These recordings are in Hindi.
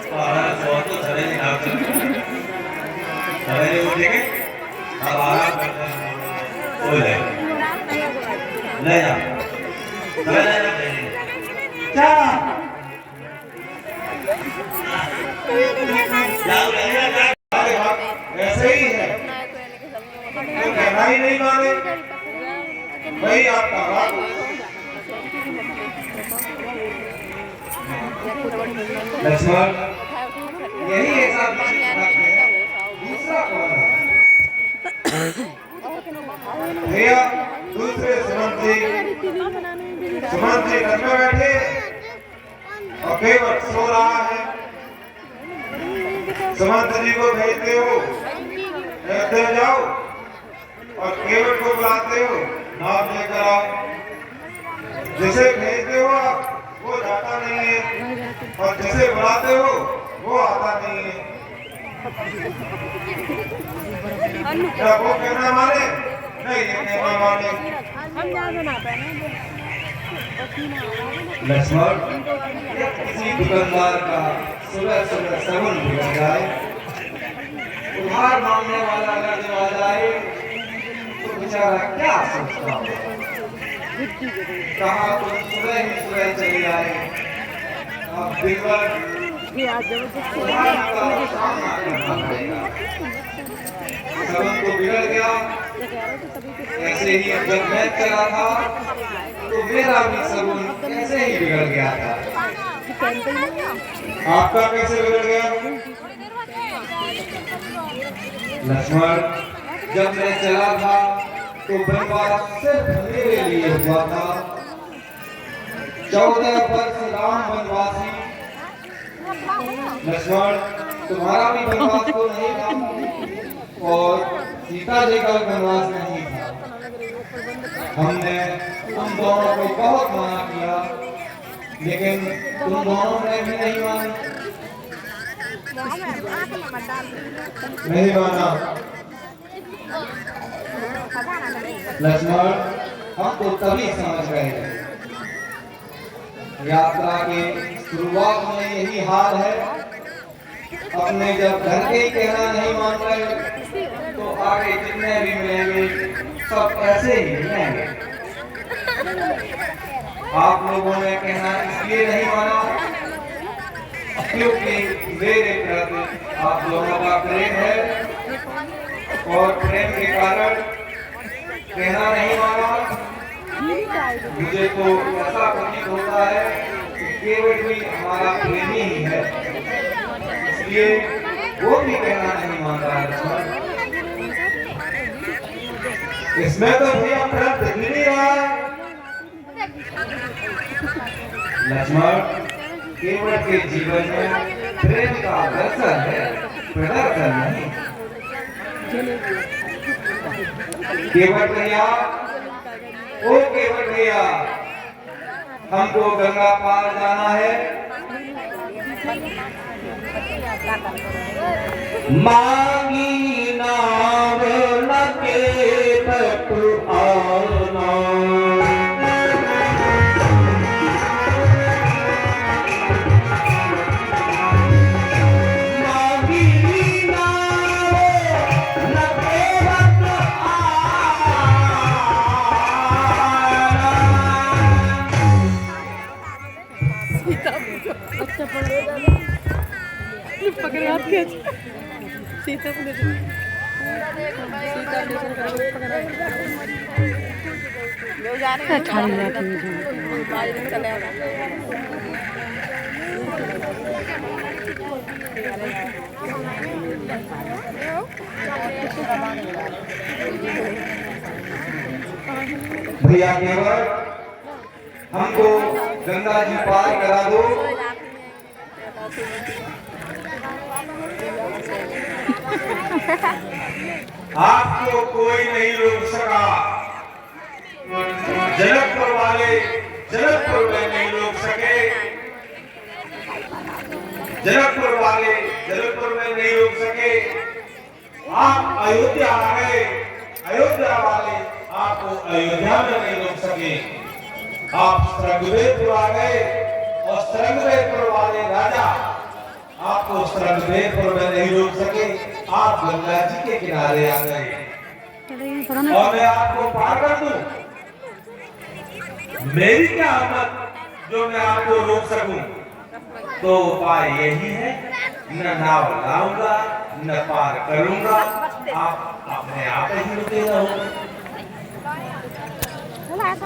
Para suatu sering harus sering uji apa boleh naya naya cara ऐसे ही है तो कहना ही नहीं माने भाई आपका बात लक्ष्मण यही ऐसा दूसरा कौन है भैया दूसरे सुमंत जी घर में बैठे और केवट सो रहा है सुमंत जी को भेजते हो अयोध्या जाओ और केवट को बुलाते हो नाम लेकर आओ जिसे भेजते हो आप वो जाता नहीं है और जिसे बुलाते हो वो आता नहीं है क्या वो कहना माने नहीं ये कहना माने लक्ष्मण किसी दुकानदार का सुबह सुबह सगुन बिगड़ जाए उधार मांगने वाला अगर जब आ जाए तो बेचारा क्या सोचता कहा तो सुबह ही सुबह चली आए अब बिगड़ सगुन तो बिगड़ गया ऐसे ही जब मैं चला था तो मेरा भी सगुन ऐसे ही बिगड़ गया था आपका कैसे बिगड़ गया लक्ष्मण जब मैं चला था तो बनवास सिर्फ मेरे लिए हुआ था 14 वर्ष राम वनवासी लक्ष्मण तुम्हारा भी वनवास तो नहीं था और सीता जी का वनवास नहीं था हमने तुम दोनों को बहुत मना किया लेकिन तुम दोनों ने भी नहीं माना नहीं माना लक्ष्मण हम तो तभी समझ गए यात्रा के शुरुआत में यही हाल है अपने जब घर के ही कहना नहीं मान रहे तो आगे जितने भी मिलेंगे सब ऐसे ही मिलेंगे आप लोगों ने कहना इसलिए नहीं माना क्योंकि मेरे प्रति आप लोगों का प्रेम है और प्रेम के कारण कहना नहीं माना मुझे तो ऐसा प्रतीत होता है कि केवट भी हमारा प्रेमी ही है इसलिए वो भी कहना नहीं मानता है इसमें तो भैया प्रेम दिख नहीं रहा है लक्ष्मण केवट के जीवन में प्रेम का दर्शन है प्रदर्शन नहीं केवट भैया ओ केवट भैया हमको गंगा पार जाना है मांगी नाव न के तट आना पकड़े हाथ के सीता को ले सीता भैया केवल हमको गंगा जी पार करा दो आपको कोई नहीं रोक सका जनकपुर वाले जनकपुर में नहीं रोक सके जनकपुर वाले जनकपुर में नहीं रोक सके आप अयोध्या आ गए अयोध्या वाले आपको अयोध्या में नहीं रोक सके आप श्रृंगवेरपुर आ गए और श्रृंगवेरपुर वाले राजा आपको उस रणभेद पर मैं नहीं रोक सके, आप गंगा जी के किनारे आ गए और मैं आपको पार कर दूं। मेरी क्या हिम्मत जो मैं आपको रोक सकूं। तो उपाय यही है, न नाव लाऊंगा न पार करूंगा, आप अपने आप ही रुके रहो।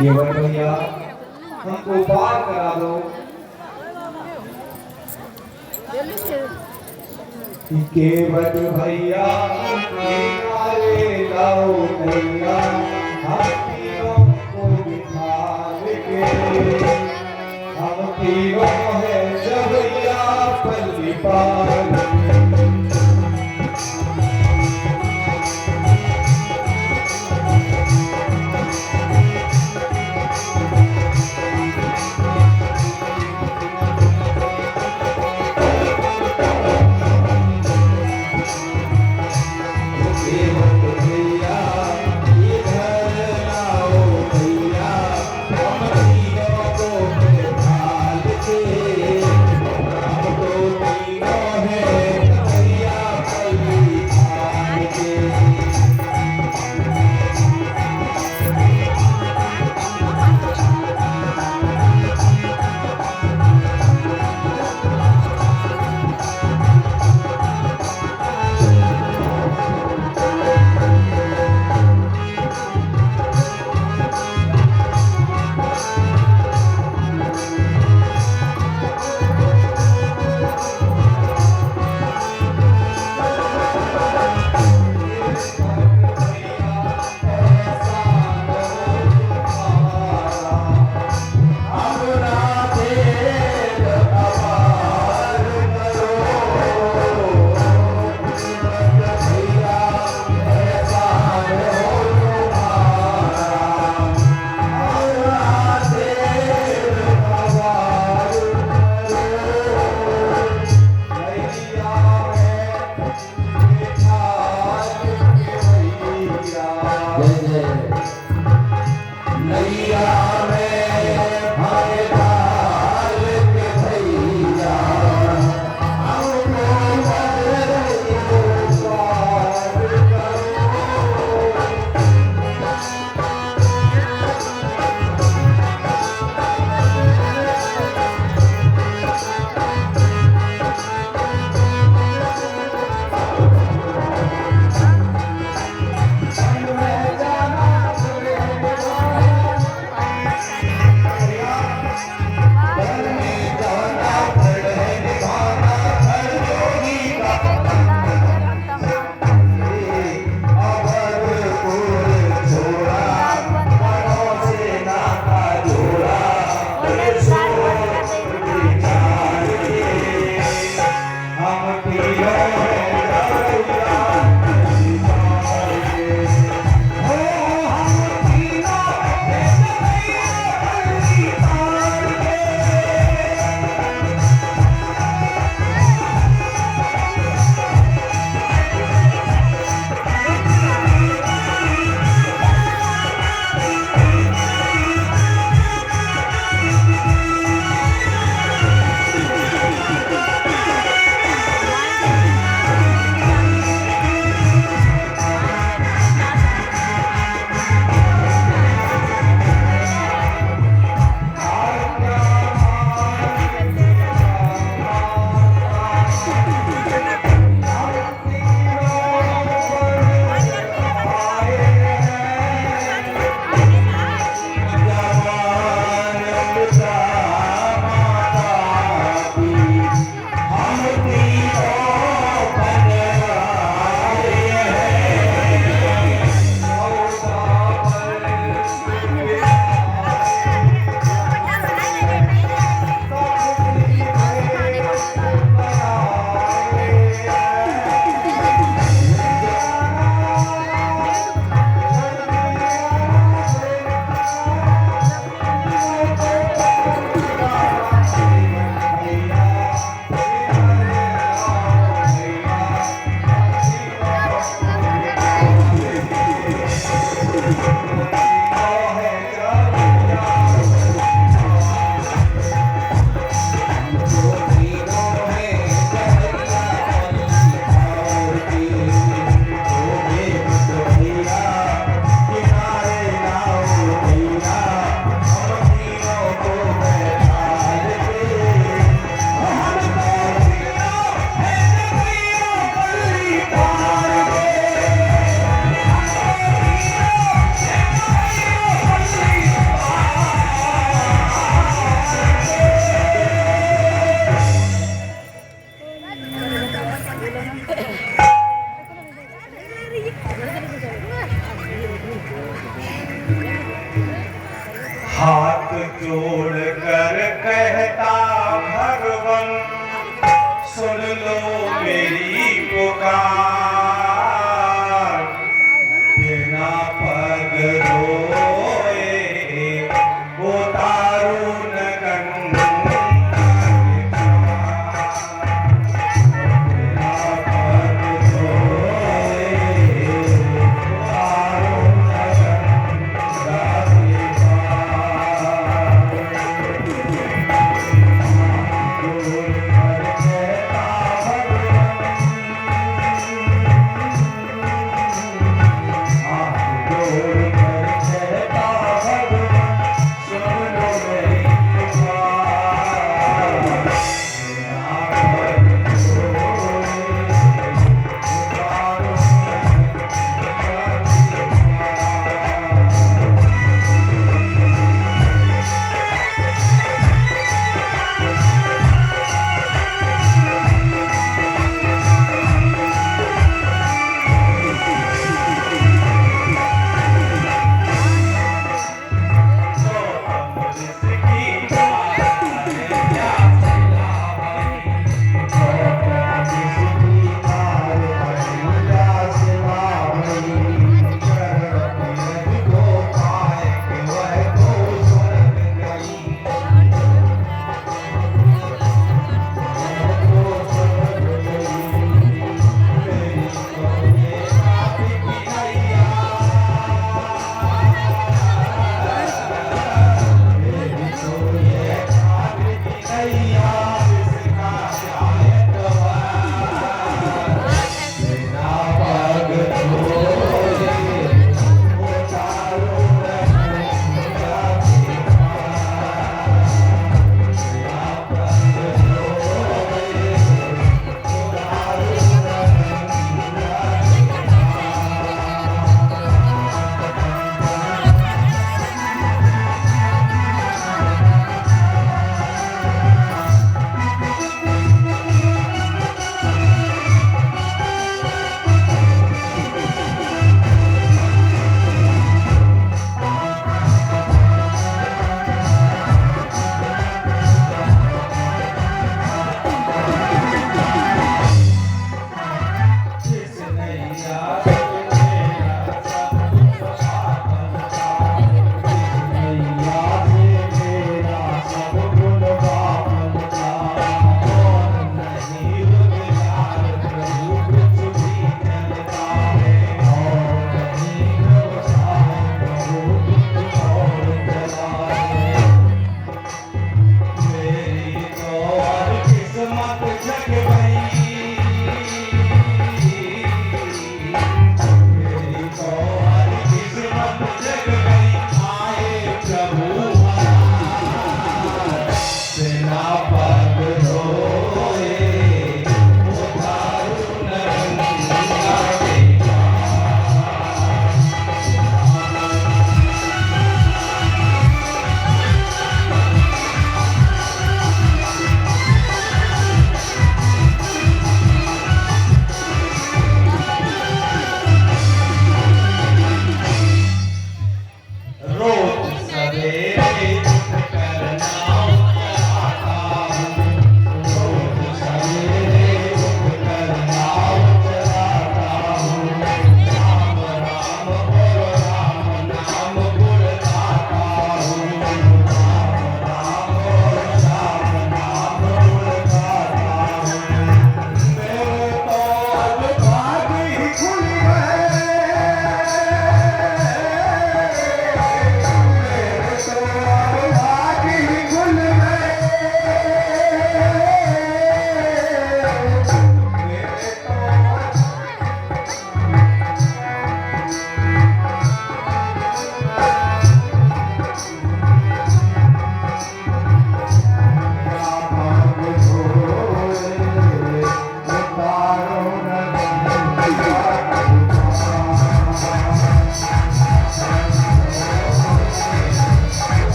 केवल भैया हमको पार करा दो। केवट भैया किनारे लाओ भैया, हाथियों को बिठाल के, हम तीनों हैं जबैया पल्ली पाल। सुन लो मेरी पुकार, बिना पग रोए उतारू न गंगा के पार। बिना पग रोए उतारू न गंगा के पार।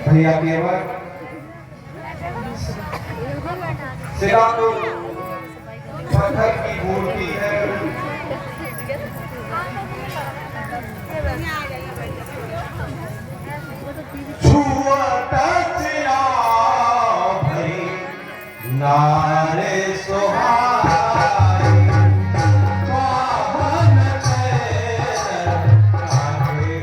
भैया केवल शिला तो पत्थर की मूर्ति है, छुअत शिला भई नारे सोहाई, पावन चैन आगे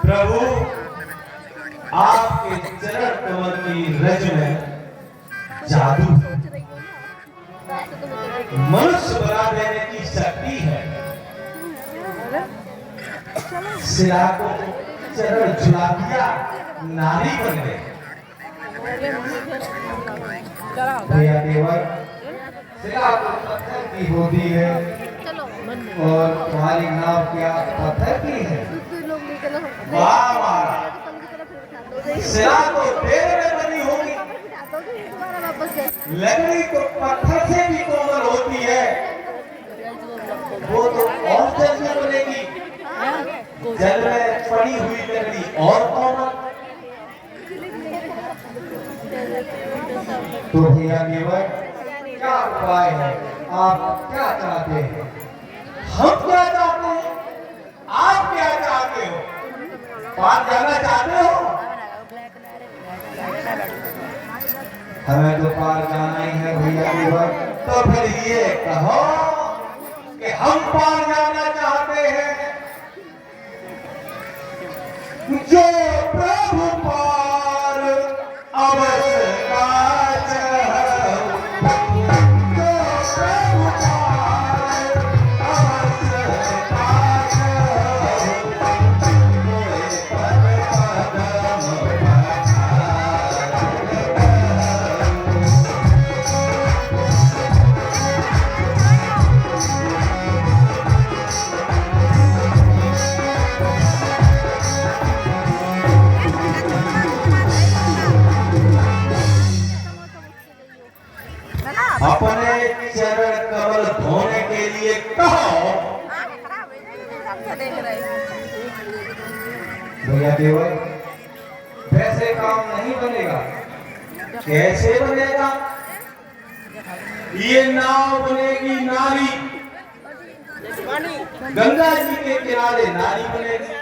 प्रभु आपके चरण कमल की रज में जादू, मनुष्य बना देने की शक्ति है। शिला को चरण झुला दिया, नारी बन गए। भैया केवल शिला तो पत्थर की होती है और तुम्हारी नाव क्या पत्थर की है? वाह वाह, शिला तो पेड़ में बनी होगी, लकड़ी तो पत्थर से भी कोमल होती है, वो तो और जल में बनेगी, जल में पड़ी हुई लकड़ी और कोमल। तो भैया केवल क्या उपाय है, आप क्या चाहते हैं? हम क्या चाहते हैं, आप क्या चाहते हो? पार जाना चाहते हो? हमें तो पार जाना ही है भैया केवल। तो फिर ये कहो कि हम पार जाना चाहते हैं, जो प्रभु पार अवश्य काज है, जो प्रभु पार अवश्य काज है, अपने चरण कमल धोने के लिए कहो। भैया केवल वैसे काम नहीं बनेगा। कैसे बनेगा? ये नाव बनेगी नारी, गंगा जी के किनारे नारी बनेगी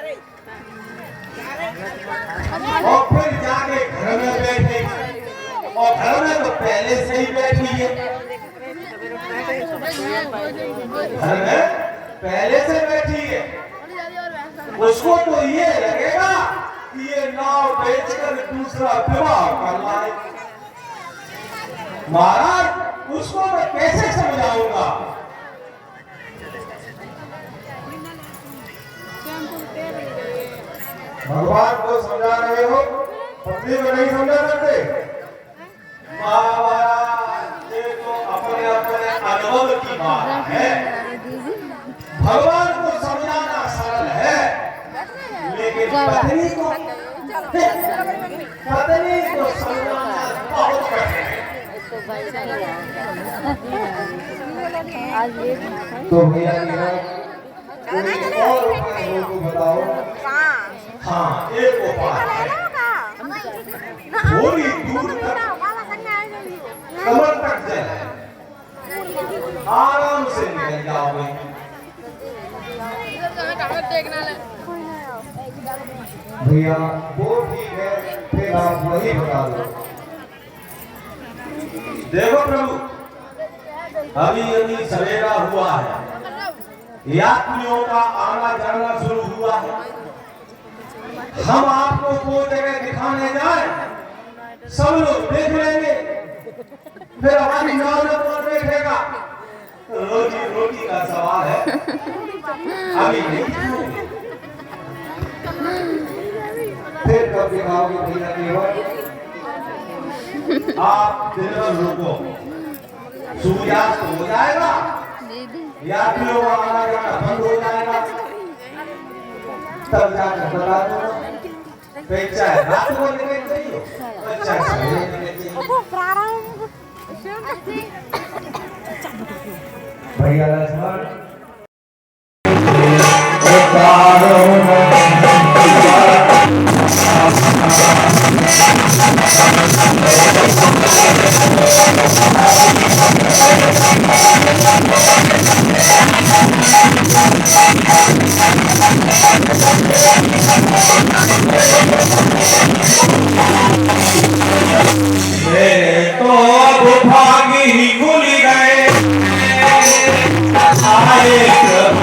और फिर जाके घर में बैठेगी, और घर में तो पहले से ही बैठी है, घर में पहले से बैठी है। उसको तो ये लगेगा कि ये नाव बेचकर दूसरा विवाह कर लाए। महाराज, उसको मैं कैसे समझाऊंगा? भगवान को समझा रहे हो, पत्नी को नहीं समझा सकते? महाराज, ये तो अपने अपने अनुभव की बात है। भगवान को समझाना सरल है, लेकिन पत्नी को समझाना बहुत कठिन है। तो भैया और उपाय हो तो बताओ। हाँ, एक उपाय है, थोड़ी दूर तक कमर तक जल है, आराम से निकल जाओगे। भैया वो ठीक है, फिर आप वही बता दो। देखो प्रभु, अभी अभी सवेरा हुआ है, यात्रियों का आना जाना शुरू हुआ है। हम आपको कोई जगह दिखाने जाए, सब लोग देख लेंगे, फिर हमारी नाव में कौन बैठेगा? रोजी रोटी का सवाल है, अभी नहीं दिखाएंगे। फिर कब दिखाओगे भैया केवल? आप दिन भर रुको, सूर्यास्त हो जाएगा, यात्रियों का आना जाना बंद हो जाएगा, तब जाकर बता दो। फिर चाहे रात को निकल चाहिए, चाहे सवेरे निकल चाहिए। भैया लक्ष्मण तो अब भागी ही भूल गए, आए प्रभु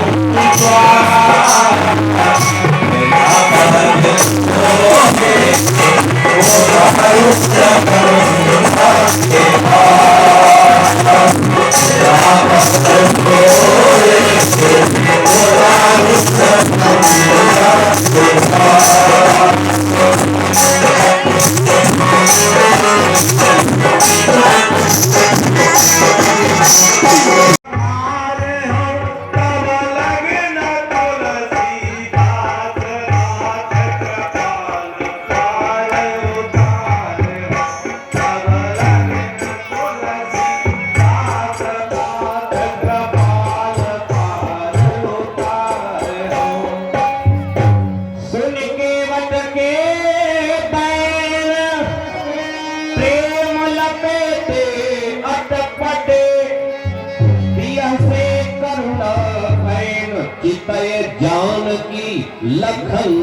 जानकी लखन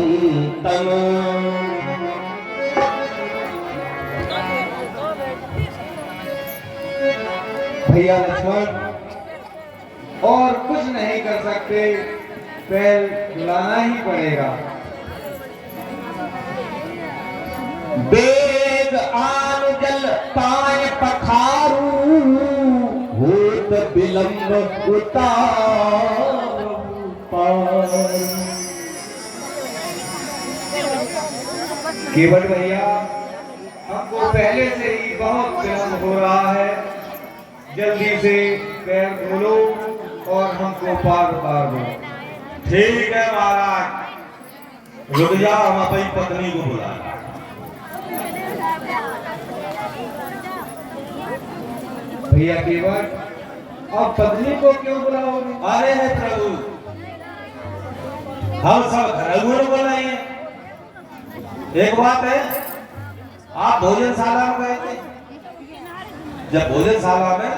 तन। भैया लक्ष्मण और कुछ नहीं कर सकते, पैर हिलाना ही पड़ेगा। वेग आन जल पाए पखारू, होत विलंब उतार केवल भैया हमको पहले से ही बहुत विलंब हो रहा है, जल्दी से पैर धोलो और हमको पार उतार दो। ठीक है महाराज, रुक जाओ, हम अपनी पत्नी को बुला। भैया केवल अब पत्नी को क्यों बुलाओगे? अरे है प्रभु, हम सब घरेलू बुलाएंगे। एक बात है, आप भोजनशाला में गए थे, जब भोजनशाला में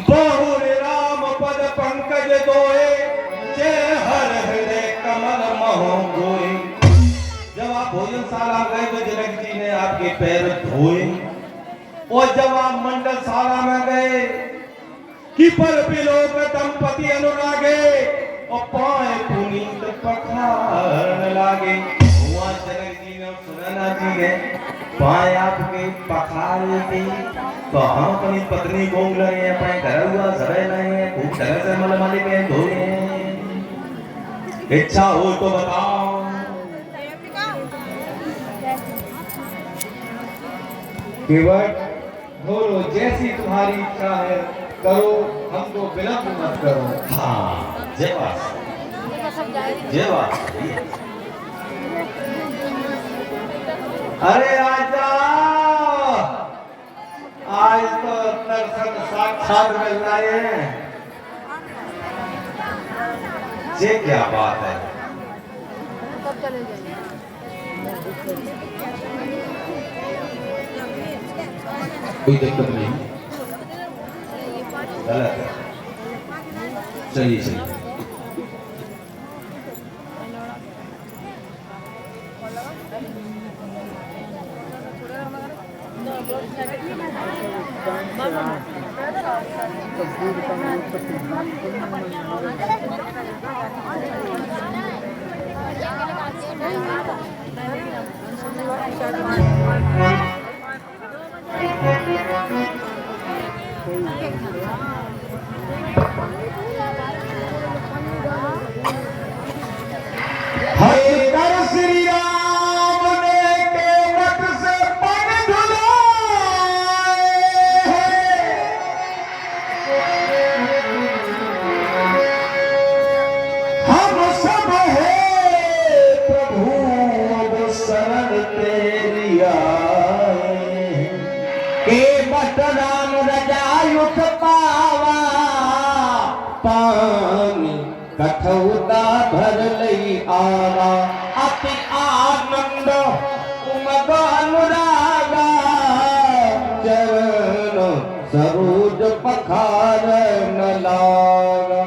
बहुरे राम पद पंकज दोए, जय हर हृदय कमल महो गोए। जब आप भोजनशाला में गए तो जनक जी ने आपके पैर धोए, और जब आप मंडलशाला में गए कि पर बिलोक दंपति अनुरागे, और पाए पुनीत पखारन लागे। वहाँ जनक जी ने सुनैना जी ने पाए आपके पखार दी, तो हम अपनी पत्नी को लगे हैं, अपने घर हुआ सवे लगे, खूब तरह से मलमली में धोए। इच्छा हो तो बताओ। केवल धोलो, जैसी तुम्हारी इच्छा है करो, हमको विलंब मत करो। हाँ, जय बात, जय बात। अरे आजा, आज तो दर्शन साक्षात मिल रहे हैं। ये क्या बात है? कोई दिक्कत नहीं, गलत है, चलिए चलिए। हर श्री राम ने के मत से पग धुलाए हम सब है प्रभु अब शरण तेरी आए के मत राम रजायुत पावा पानी कठौता भर लई आवा अति आनंद उमग अनुरागा चरण सरोज पखार न लागा।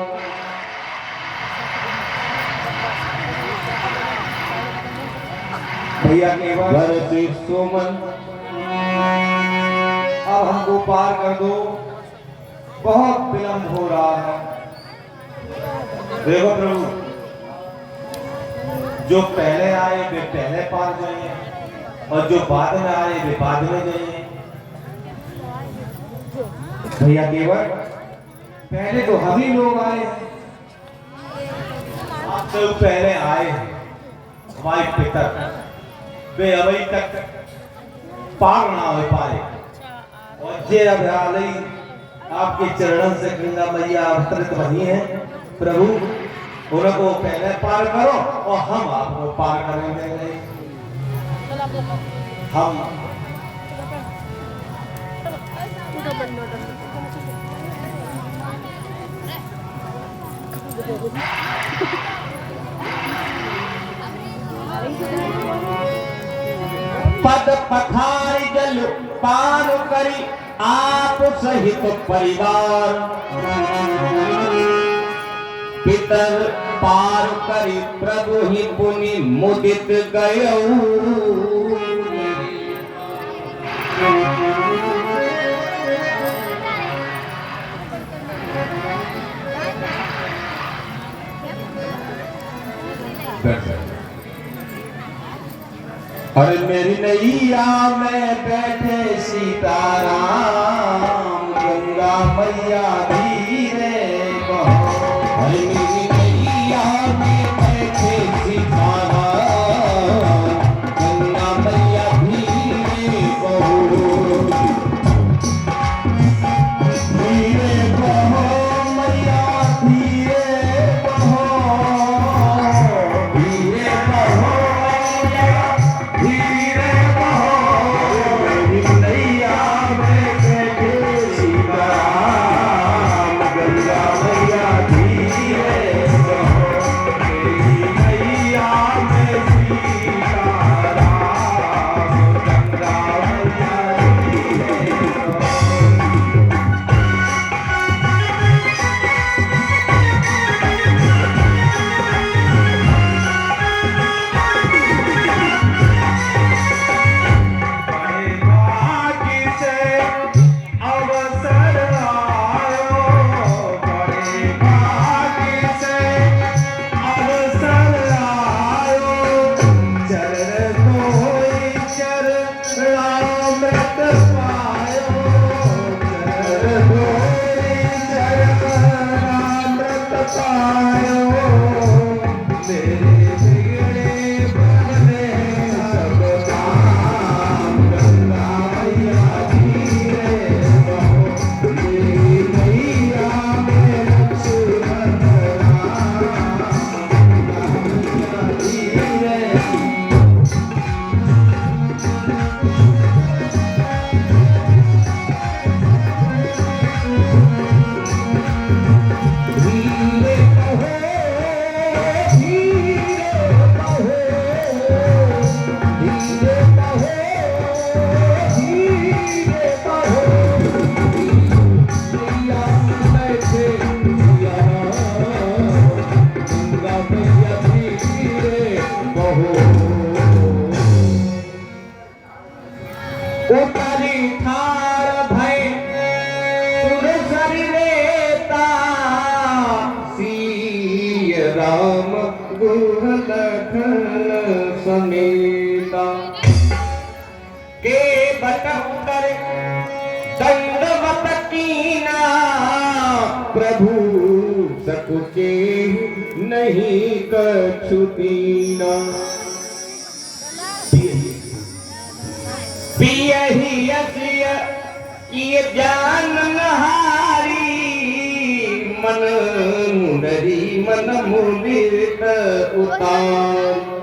भैया केवल भरते सुमन अब हमको पार कर दो, बहुत विलंब हो रहा है। देखो प्रभु, जो पहले आए वे पहले पार जाइए और जो बाद में आए वे बाद में जाइए। भैया केवल पहले तो हम ही लोग आए हैं, आप तो पहले आए हैं। हमारे पितर वे अभी तक पार ना हो पाए और जे अब आपके चरणों से गंगा मैया अवतरित वही है। प्रभु उनको पहले पार करो और हम आपको पार करेंगे। हम पद पखारी जल पार करी आप सहित परिवार पितर पार करी प्रभु ही पुनि मुदित गयऊ। अरे मेरी नैया में बैठे सीताराम गंगा मैया धीरे बहो। अरे मेरी नैया में बैठे सीताराम गंगा मैया धीरे बहो। धीरे बहो मैया धीरे बहो, धीरे बहो धीरे बहो। मेरी नैया में बैठे सीताराम गंगा मैया धीरे राम गुहल खल समेता के बतंतर दंडवत कीना प्रभु सकुचे नहीं कछु दीना पियहि असिय किए जान नहारी मन मुंदरी मन मुदित उतार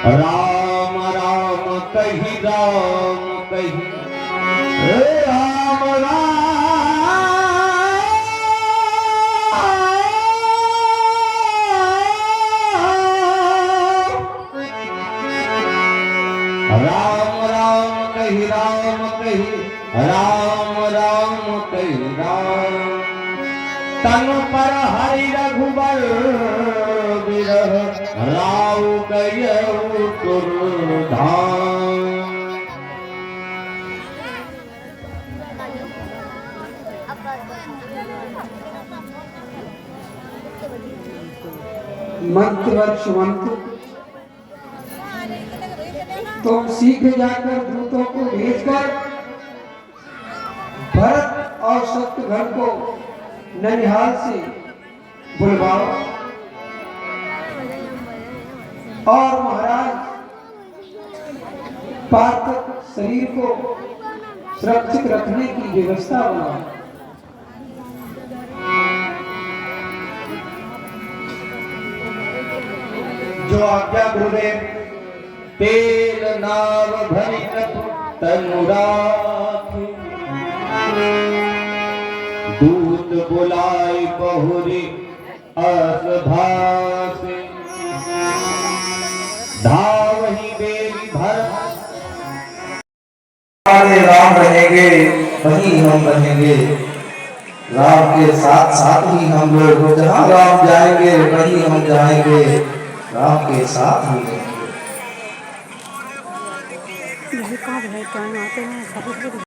राम राम कही राम कही राम राम राम कही राम कही राम राम कही राम तन पर हरि रघुबर बिरह राव कयऊ धाम। मंत्र तुम सीख जाकर दूतों को भेजकर भरत और शत्रुघ्न को ननिहाल से बुलवाओ और महाराज पार्थ शरीर को सुरक्षित रखने की व्यवस्था बनाओ। जो आज्ञा गुरुदेव। तेल नाव भरी तनु राखी, दूत बुलाई बहुरी असभासे, धावहि बेली भर। आगे राम रहेंगे वहीं हम रहेंगे, राम के साथ साथ ही हम लोग, जहाँ राम जाएंगे वहीं हम जाएंगे, राम के साथ हम रहेंगे। कहाँ आते हैं